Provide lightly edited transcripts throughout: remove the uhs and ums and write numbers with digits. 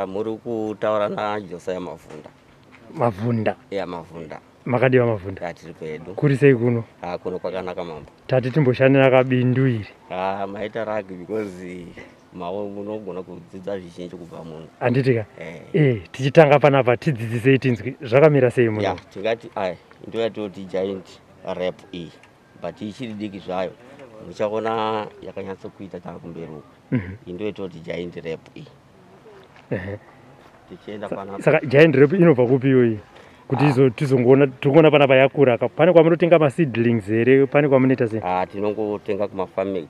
Muri kutaura naJosa yamavunda. Mavunda. Ya mavunda. Makadiwa mavunda. Tiri pedu. Kuri sei kuno? Kuno kwakanaka mambo. Tati timboshandira kabindu iri. Maita rugby because mawo munogona kudzidza zvizhinji kubva munhu. Anditika. Tichitanga panapa tidzidzisei tinzwi zvakamira sei muno. Tingati ndo yatoti giant rap e. But ichiri diki zvayo. Muchaona yakanyatsa kuita takumberuka. Ndo yatoti giant rap e. Tichenda panapa. Saka giant rap inobva kupi yoyi? Kuti tizongoona tikuona panapa yakura pane kwamunotenga maseedlings here pane kwamunoita sei? Tinongotenga kumafami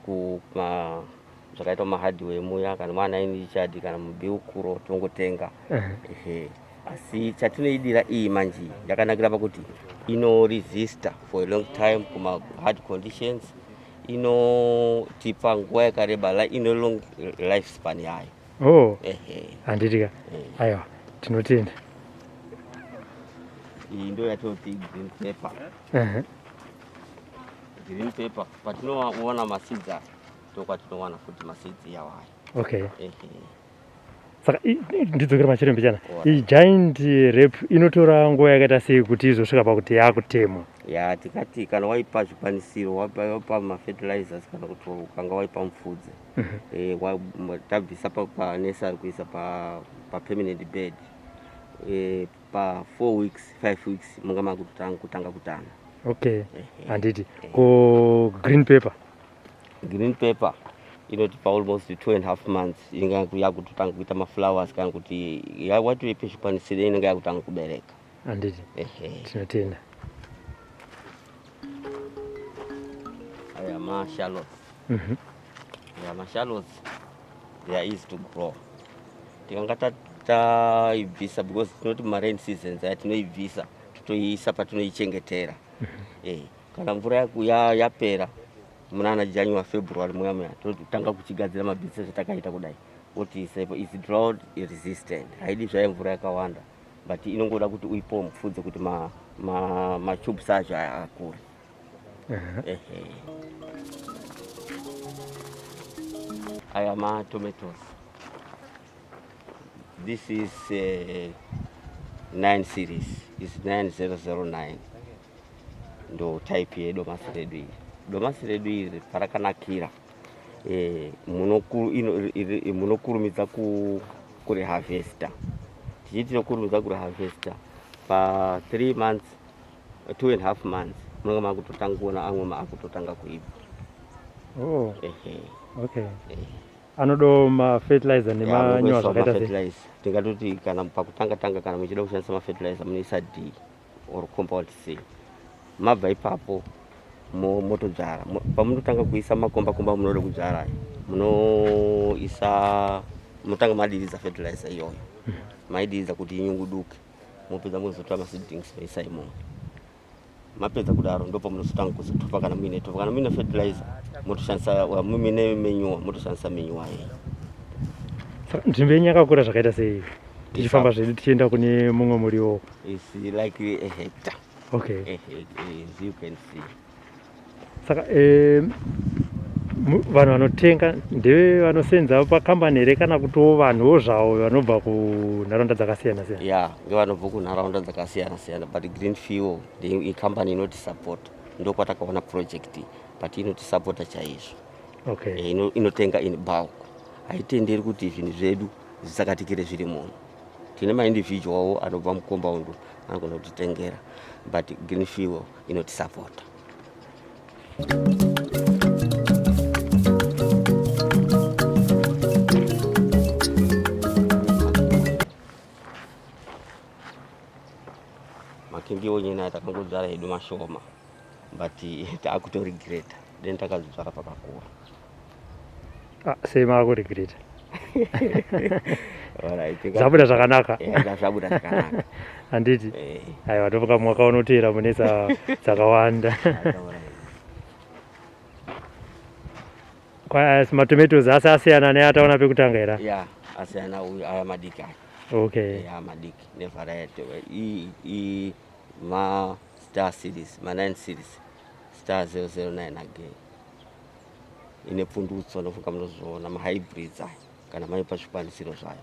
zvakaita mahardware muya kana mwana inichadi kana mubiukuro tinongotenga. Asi chatinoidira iyi manje yakanakira pakuti inoresista for a long time kuma hard conditions, inotipa nguva yakareba, ino long lifespan yayo. Handitika. Aiwa, tinotenda. Iyi ndo yatoti green pepper. Green pepper patinoona maseeds tokatinowana futi maseeds yawayo. Saka ndidzokera machirembe chana. Iyi giant rap inotora nguva yakaita sei kuti izosvika pakuti yakutemwa? Tikati kana waipa zvikwanisiro, waipa mafertilizers kana kuti ukanga waipa mufudze, tabvisa panesari kuisa permanent bed, pa 4 weeks 5 weeks munga makutanga kutana. Handiti ko green pepper inotipa almost 2.5 months inga yakutanga kuita maflowers kana kuti watoipe zvikwanisiro inenge yakutanga kubereka. Handiti. Tinotenda. Aya shallots. Shallots, they are easy to grow. Tikanga taibvisa because tinoti rain seasons tinoibvisa totoiisa patinoichengetera. Kana mvura yapera munana January February muya totanga kuchigadzira mabhizinesi atakaita kudai. Kuti is drought resistant. Haidi zvayo mvura yakawanda, but inongoda kuti uipo mufudze kuti tubes acho akure. Aya tomatoes. This is 9 series. It's 9009. Ndo type ye domasi redu iri. Domasi redu iri parakanakira. Munokurumidza kuri harvester. Tichiti nokurumidza kuri harvester pa 3 months 2.5 months munenge makutotanga kuona amwe maakutotanga kuibva. Anodo mafertilizer nemanyowa zvakaita sei? Tingatoti kana pakutanga kana muchida kushandisa mafertilizer munoisa D or compound C. Mabva ipapo motodzvara. Pamunotanga kuisa makomba munoda kudzvara munotanga madiridza fertilizer iyoyo. Maidiridza kuti inyunguduke. Mopedza mozotora maseedlings moisa imomo. Mapedza kudaro ndipo munotanga kuzotupa kana muine fertilizer motoshandisa muine manure motoshandisa manure. Nzvimbo yenyu yakakura zvakaita sei? Tichifamba zvedu tichienda kune mumwe muriwo. It's like a hectare. As you can see. Saka vanhu vanotenga ndeve vanosenza pakambani here kana kutiwo vanhuwo zvavo vanobva kunharaunda dzakasiyana siyana? Ngevanobva kunharaunda dzakasiyana siyana, but Green Fuel ikambani inotisapota. Ndokwatakaona project but inotisapota chaizvo. Inotenga in bulk. Haitenderi kuti zvinhu zvedu zvisakatikire zviri muno. Tine maindividual anobva mucompound anogona kutitengera, but Green Fuel inotisapota. Makingiwo nyina takangodzara hedu mashoma, but taakutoregreta then takazodzara pakakura. Sei maakuregreta? Zvabuda zvakanaka. Zvabuda zvakanaka. Handiti? Aiwa, ndopoka mwakaonotera mune dzakawanda. Matomatoes asi asiyana neataona pekutanga here? Asiyana. Uyu aya madiki aya. Madiki nevariety. Star series, 9 series. Star 009 again. Ine pundutso nofunga munozoona mahybrids aya kana maipa zvikwanisiro zvayo.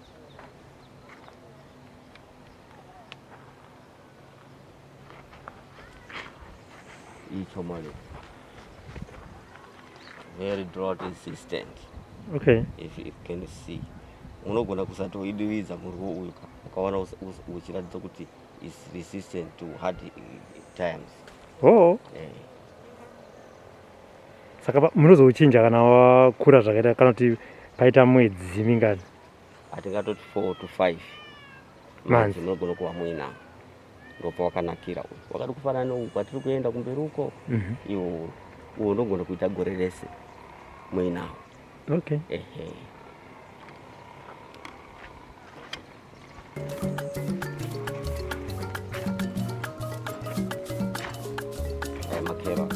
icho mali very drought resistant. Okay. If you can see unogona kusatoidiriza muriwo uyu ukaona uchiratidza kuti is resistant to hard times. Oh. Saka munozouchinja kana wakura zvakaita kana kuti paita mwedzi mingani? Atingatoti 4 to 5 manzi munogona kuva muina ndopa wakanakira uyu wakati kufanana neuyu kwatiri kuenda kumberi uko iwo uwo ndogona kuita gore rese muinawo. Okay. Makero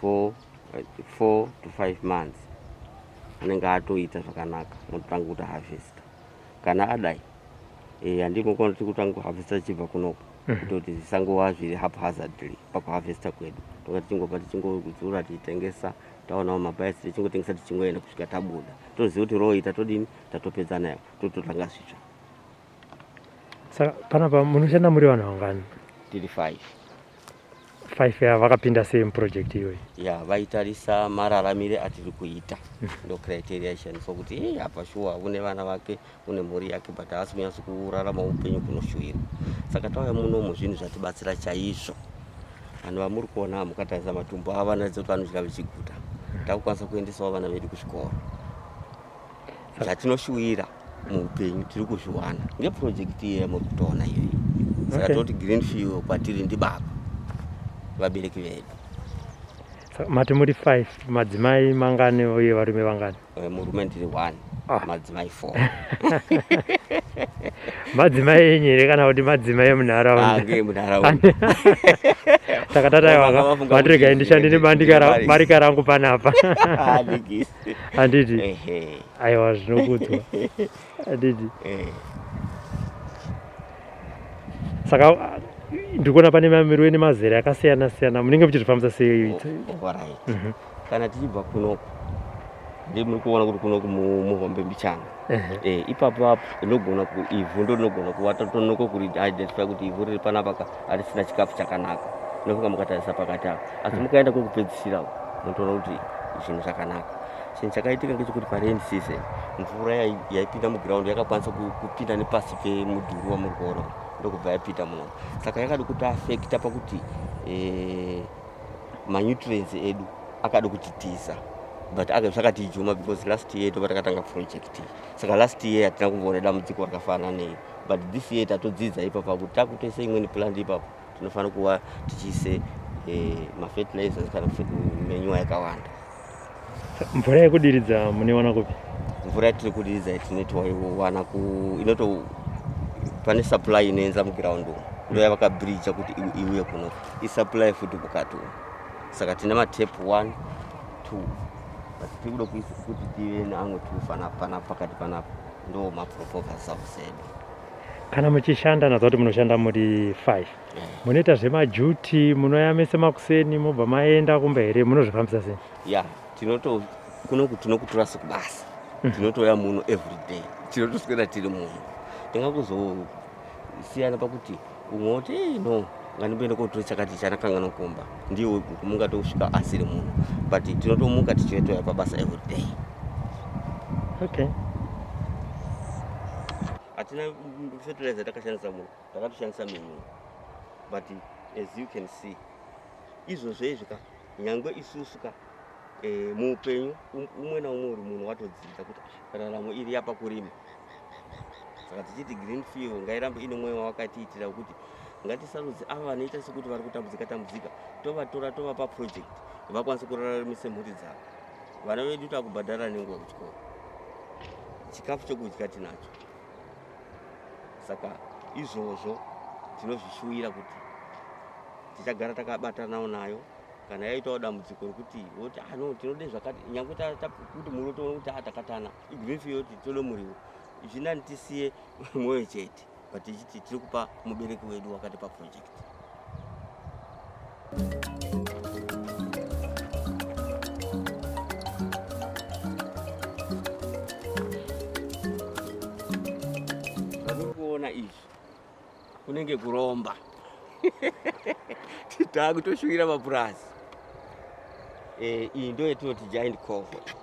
4 to 5 months anenge atoita zvakanaka mutotanga kuti harvest kana adai handingokona kuti kutanga kuharvesta chibva kunoko kutoti zvisangova zviri haphazardly pakuharvesta kwedu toka tichingopa tichingodzura tichitengesa taonawo mabhaisi tichingotengesa tichingoenda kusvika tabuda toziva kuti roita todini tatopedza nayo tototanga zvitsva. Saka panapa munoshanda muri vanhu vangani? Tiri 5. 5 ya vakapinda sei muproject iyoyi? Ya vaitarisa mararamire atiri kuita ndo criteria ishandiswa kuti apa shuwa une vana vake une mhuri yake but haasi kunyatsa kurarama upenyu kunoshuwira. Saka tauya munomu zvinhu zvatibatsira chaizvo. Vanhu vamuri kuona mukatarisa matumbu ava vanoratidza kuti vanodya vechiguta. Takukwanisa kuendesawo vana vedu kuchikoro. Zvatinoshuwira muupenyu tiri kuzviwana ngeprojekti iyi yamuri kutoona iyoyi. Saka toti green field kwatiri ndibaba vabereki vedu. Mati muri 5 madzimai mangani uye varume vangani? Murume ndiri 1 madzimai 4. Madzimai enyere kana kuti madzimai emunharaunda? Munharaunda. Saka tataiwaka matirega ndishandire bandika rangu panapa. Handiti? Aiwa zvinokudzwa. Handiti? Saka ndikuona pane mamirwe nemazera akasiyana siyana munenge muchizvifambisa sei? Kana tichibva kunoko ndimuri kuona kuti kunoko muhombe mbichana ipapo inogona ivhu ndo rinogona kuvata tonoko kuri identify kuti ivhu riri panapa harisina chikafu chakanaka inofunga mukatarisa pakati apo asi mukaenda kwekupedzisira munotoona kuti zvinhu zvakanaka. Chinhu chakaitika ngechekuti parain season mvura yaipinda muground yakakwanisa kupinda nepasi pemudhuri wamuri kuona ndokubva yapita muno. Saka yakada kuti affecta pakuti manutrients edu akada kutitiza but zvakatijuma because last year toba takatanga project. Saka last year hatina kumboona dambudziko rakafanana neyi but this year tatodzidza ipapo kuti takutoisa imweni plant ipapo tinofanira kuva tichiise mafertilizers kana manure yakawanda. Mvura yekudiridza munoiwana kupi? Mvura yatiri kudiridza tinotoiwana pane supply inoenza muground ndo yavakabridge kuti iuye kuno isupply futi mukati. Saka tina matap 1 2 but tikuda kuti tive neamwe 2 panapa pakati panapa ndo maproposals avusedu. Kana muchishanda nazo kuti munoshanda muri 5 munoita zvemajuti munoyamese makuseni mobva maenda kumba here munozvifambisa sei? Ya tinokutora sekubasa tinotoya muno every day tinotoswera tiri muno. Tingakuzosiyana pakuti umwe woti no ngandiende kotora chakati chanakanga nokomba ndiwo mungatosvika asiri muno but tinotomuka tichitoya pabasa every day. Okay. Hatina fertilizer takashandisa muno takatoshandisa manure but as you can see izvozvezvika nyangwe isusuka muupenyu umwe naumwe uri munhu watodzidza kuti raramo iri yapa kurima. Saka tichiti green field ngairambe ine mwoyo wakatiitira kuti ngatisarudze ava vanoita sekuti vari kutambudzika tovatora tovapa project vakwanise kuraramise mhuri dzavo. Vana vedu takubhadhara nenguva kuchikoro chikafu chokudya tinacho. Saka izvozvo tinozvishuwira kuti tichagara takabatanawo nayo kana yaitawo dambudziko rekuti woti no tinode zvakati nyangwe kuti muri toona kuti takatana green field titole muriwo zvinani tisiye mwoyo chete but tichiti tiri kupa mubereki wedu wakati pa project. Kuona kunenge kuromba. Takutoshuvira mapurazi. Iyi ndo yatinoti giant cohort.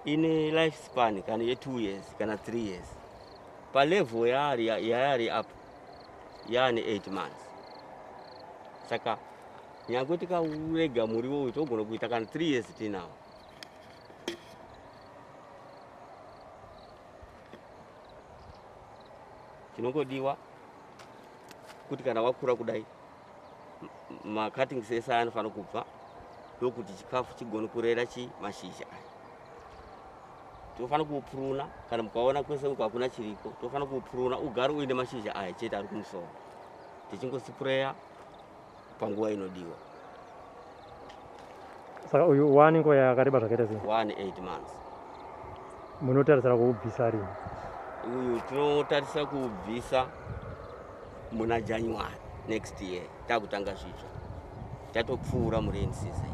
Ine life span kana ye 2 years kana 3 years. Pa level yari up yani 8 months. Saka nyangwe tikaurega muriwo uyu togona kuita kana 3 years tinawo. Chinongodiwa kuti kana wakura kudai ma-cuttings ese anofana kubva ndokuti chikafu chigone kurera mashizha aya. Tofana kuupuruna kana mukaona kwese uko hakuna chiriko, tofana kuupuruna ugare uine mashizha aya chete ari kumusoro. Tichingosipureya panguva inodiwa. Saka uyu wani nguva yakareba zvakaita sei? 8 months. Munotarisira kuubvisa rini? Uyu tinotarisa kuubvisa muna January next year. Takutanga zvitsva. Tatopfuura murain season.